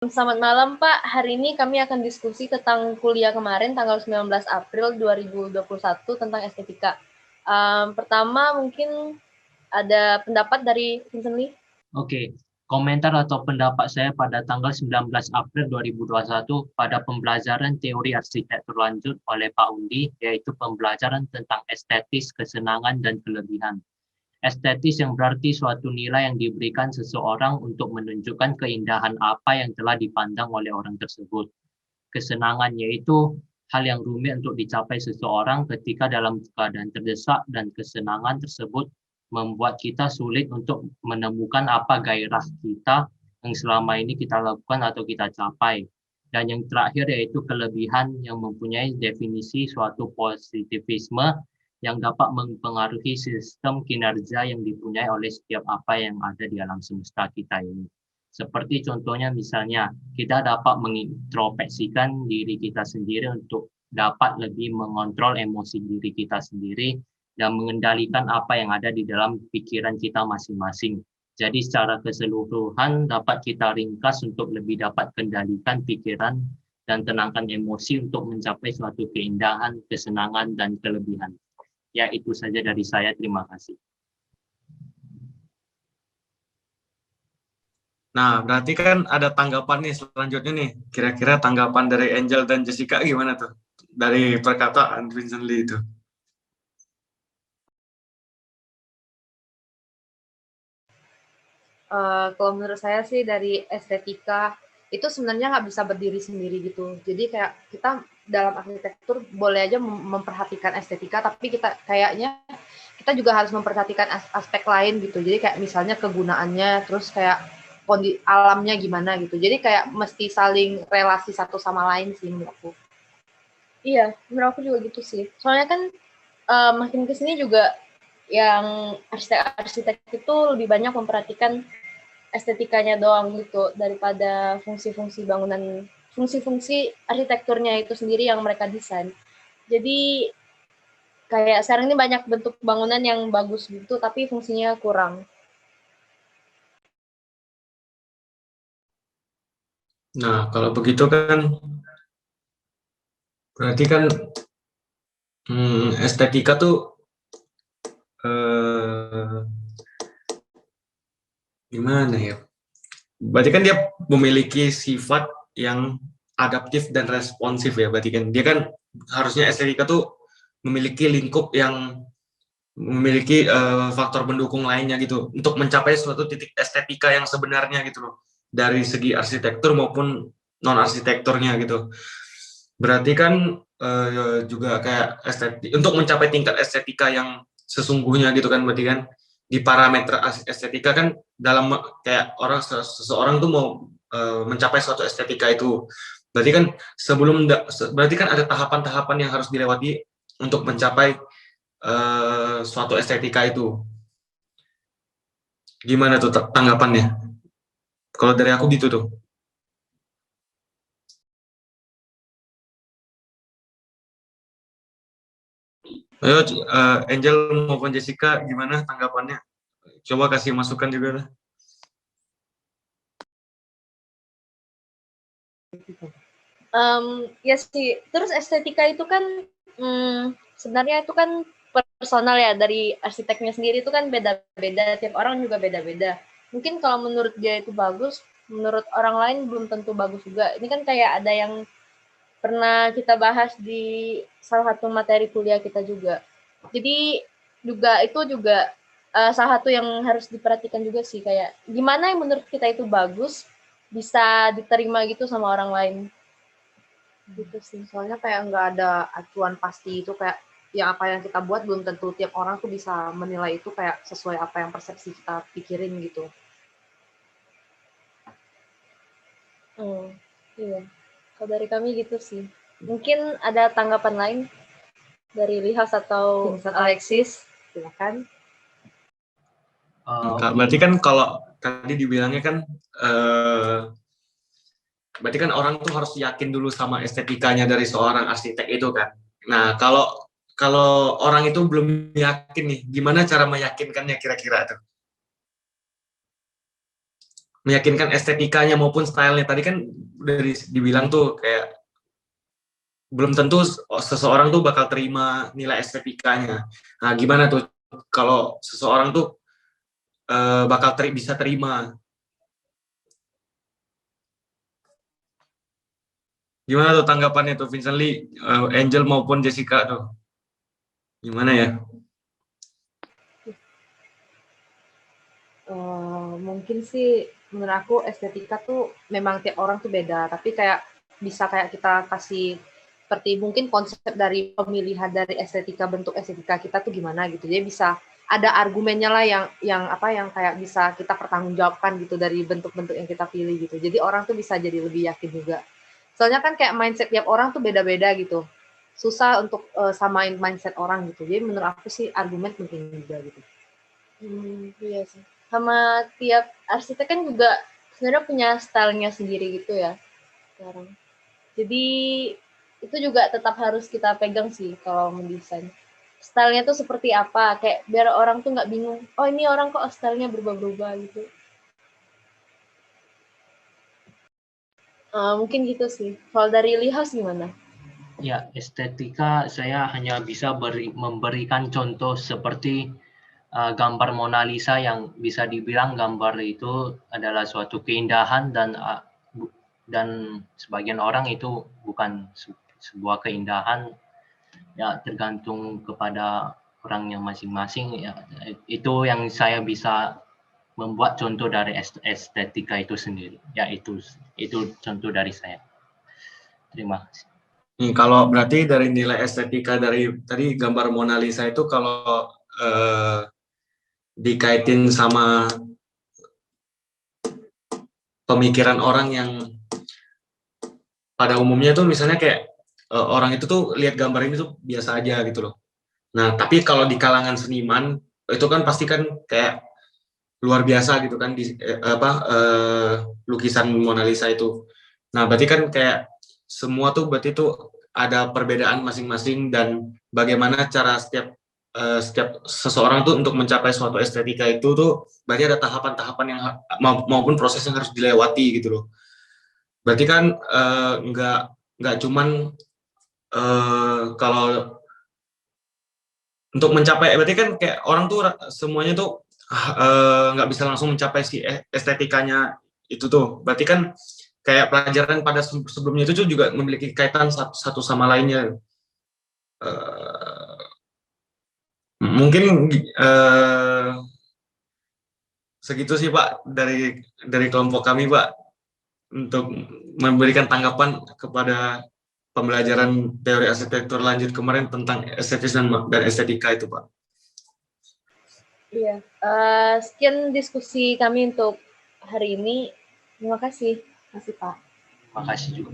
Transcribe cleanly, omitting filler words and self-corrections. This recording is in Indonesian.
Selamat malam Pak, hari ini kami akan diskusi tentang kuliah kemarin tanggal 19 April 2021 tentang estetika. Pertama mungkin ada pendapat dari Vincent Lee. Oke, komentar atau pendapat saya pada tanggal 19 April 2021 pada pembelajaran teori arsitektur lanjut oleh Pak Undi, yaitu pembelajaran tentang estetis, kesenangan, dan kelebihan. Estetis yang berarti suatu nilai yang diberikan seseorang untuk menunjukkan keindahan apa yang telah dipandang oleh orang tersebut. Kesenangan yaitu hal yang rumit untuk dicapai seseorang ketika dalam keadaan terdesak, dan kesenangan tersebut membuat kita sulit untuk menemukan apa gairah kita yang selama ini kita lakukan atau kita capai. Dan yang terakhir yaitu kelebihan, yang mempunyai definisi suatu positivisme yang dapat mempengaruhi sistem kinerja yang dipunyai oleh setiap apa yang ada di alam semesta kita ini. Seperti contohnya misalnya, kita dapat mengintrospeksikan diri kita sendiri untuk dapat lebih mengontrol emosi diri kita sendiri dan mengendalikan apa yang ada di dalam pikiran kita masing-masing. Jadi secara keseluruhan dapat kita ringkas untuk lebih dapat kendalikan pikiran dan tenangkan emosi untuk mencapai suatu keindahan, kesenangan, dan kelebihan. Ya, itu saja dari saya. Terima kasih. Nah, berarti kan ada tanggapan nih selanjutnya nih. Kira-kira tanggapan dari Angel dan Jessica gimana tuh? Dari perkataan Vincent Lee itu. Kalau menurut saya sih dari estetika itu sebenarnya nggak bisa berdiri sendiri gitu. Jadi kayak kita dalam arsitektur boleh aja memperhatikan estetika, tapi kita juga harus memperhatikan aspek lain gitu. Jadi kayak misalnya kegunaannya, terus kayak alamnya gimana gitu. Jadi kayak mesti saling relasi satu sama lain sih menurut aku. Iya, menurut aku juga gitu sih. Soalnya kan makin kesini juga yang arsitek itu lebih banyak memperhatikan estetikanya doang gitu daripada fungsi-fungsi bangunan, fungsi-fungsi arsitekturnya itu sendiri yang mereka desain. Jadi kayak sekarang ini banyak bentuk bangunan yang bagus gitu tapi fungsinya kurang. Nah, kalau begitu kan berarti kan estetika tuh gimana ya? Berarti kan dia memiliki sifat yang adaptif dan responsif ya. Berarti kan dia kan harusnya estetika tuh memiliki lingkup yang memiliki faktor pendukung lainnya gitu untuk mencapai suatu titik estetika yang sebenarnya gitu loh, dari segi arsitektur maupun non arsitekturnya gitu. Berarti kan juga kayak untuk mencapai tingkat estetika yang sesungguhnya gitu kan, berarti kan di parameter estetika kan dalam kayak seseorang tuh mau mencapai suatu estetika itu, berarti kan berarti kan ada tahapan-tahapan yang harus dilewati untuk mencapai suatu estetika itu. Gimana tuh tanggapannya? Kalau dari aku gitu tuh. Ayo Angel maupun Jessica, gimana tanggapannya? Coba kasih masukan juga lah. Ya sih, terus estetika itu kan sebenarnya itu kan personal ya, dari arsiteknya sendiri itu kan beda-beda, tiap orang juga beda-beda. Mungkin kalau menurut dia itu bagus, menurut orang lain belum tentu bagus juga. Ini kan kayak ada yang pernah kita bahas di salah satu materi kuliah kita juga. Jadi itu juga salah satu yang harus diperhatikan juga sih, kayak gimana yang menurut kita itu bagus bisa diterima gitu sama orang lain. Gitu sih, soalnya kayak nggak ada acuan pasti itu, kayak yang apa yang kita buat belum tentu tiap orang tuh bisa menilai itu kayak sesuai apa yang persepsi kita pikirin gitu. Iya, kalau dari kami gitu sih. Mungkin ada tanggapan lain dari Lihas atau Alexis, silakan. Berarti kan kalau tadi dibilangnya kan berarti kan orang tuh harus yakin dulu sama estetikanya dari seorang arsitek itu kan. Nah, kalau orang itu belum yakin nih, gimana cara meyakinkannya kira-kira tuh? meyakinkan estetikanya maupun stylenya. Tadi kan dari dibilang tuh kayak belum tentu seseorang tuh bakal terima nilai estetikanya. Nah, gimana tuh kalau seseorang tuh bakal bisa terima? Gimana tuh tanggapannya tuh Vincent Lee, Angel maupun Jessica tuh? Gimana ya? Mungkin sih menurut aku estetika tuh memang tiap orang tuh beda, tapi kayak bisa kayak kita kasih seperti mungkin konsep dari pemilihan dari estetika, bentuk estetika kita tuh gimana gitu. Jadi bisa ada argumennya lah yang kayak bisa kita pertanggungjawabkan gitu dari bentuk-bentuk yang kita pilih gitu. Jadi orang tuh bisa jadi lebih yakin juga. Soalnya kan kayak mindset tiap orang tuh beda-beda gitu. Susah untuk samain mindset orang gitu. Jadi menurut aku sih argumen penting juga gitu. Iya sih. Sama tiap arsitek kan juga sebenarnya punya stylenya sendiri gitu ya sekarang. Jadi itu juga tetap harus kita pegang sih kalau mendesain. Stylenya tuh seperti apa, kayak biar orang tuh nggak bingung, oh ini orang kok stylenya berubah-berubah gitu. Mungkin gitu sih. Kalau dari Lihas gimana? Ya, estetika saya hanya bisa memberikan contoh seperti gambar Mona Lisa yang bisa dibilang gambar itu adalah suatu keindahan dan sebagian orang itu bukan sebuah keindahan, ya tergantung kepada orangnya masing-masing. Ya, itu yang saya bisa membuat contoh dari estetika itu sendiri. Ya itu contoh dari saya. Terima kasih. Nih, kalau berarti dari nilai estetika dari tadi gambar Mona Lisa itu kalau dikaitin sama pemikiran orang yang pada umumnya tuh misalnya kayak orang itu tuh lihat gambar ini tuh biasa aja gitu loh. Nah, tapi kalau di kalangan seniman itu kan pasti kan kayak luar biasa gitu kan di lukisan Mona Lisa itu. Nah, berarti kan kayak semua tuh berarti tuh ada perbedaan masing-masing dan bagaimana cara setiap seseorang tuh untuk mencapai suatu estetika itu tuh berarti ada tahapan-tahapan yang maupun proses yang harus dilewati gitu loh. Berarti kan nggak cuman kalau untuk mencapai berarti kan kayak orang tuh semuanya tuh nggak bisa langsung mencapai si estetikanya itu tuh. Berarti kan kayak pelajaran pada sebelumnya itu juga memiliki kaitan satu sama lainnya. Mungkin segitu sih Pak dari kelompok kami Pak untuk memberikan tanggapan kepada pembelajaran teori arsitektur lanjut kemarin tentang estetis dan estetika itu Pak. Iya, sekian diskusi kami untuk hari ini. Terima kasih. Terima kasih Pak. Terima kasih juga.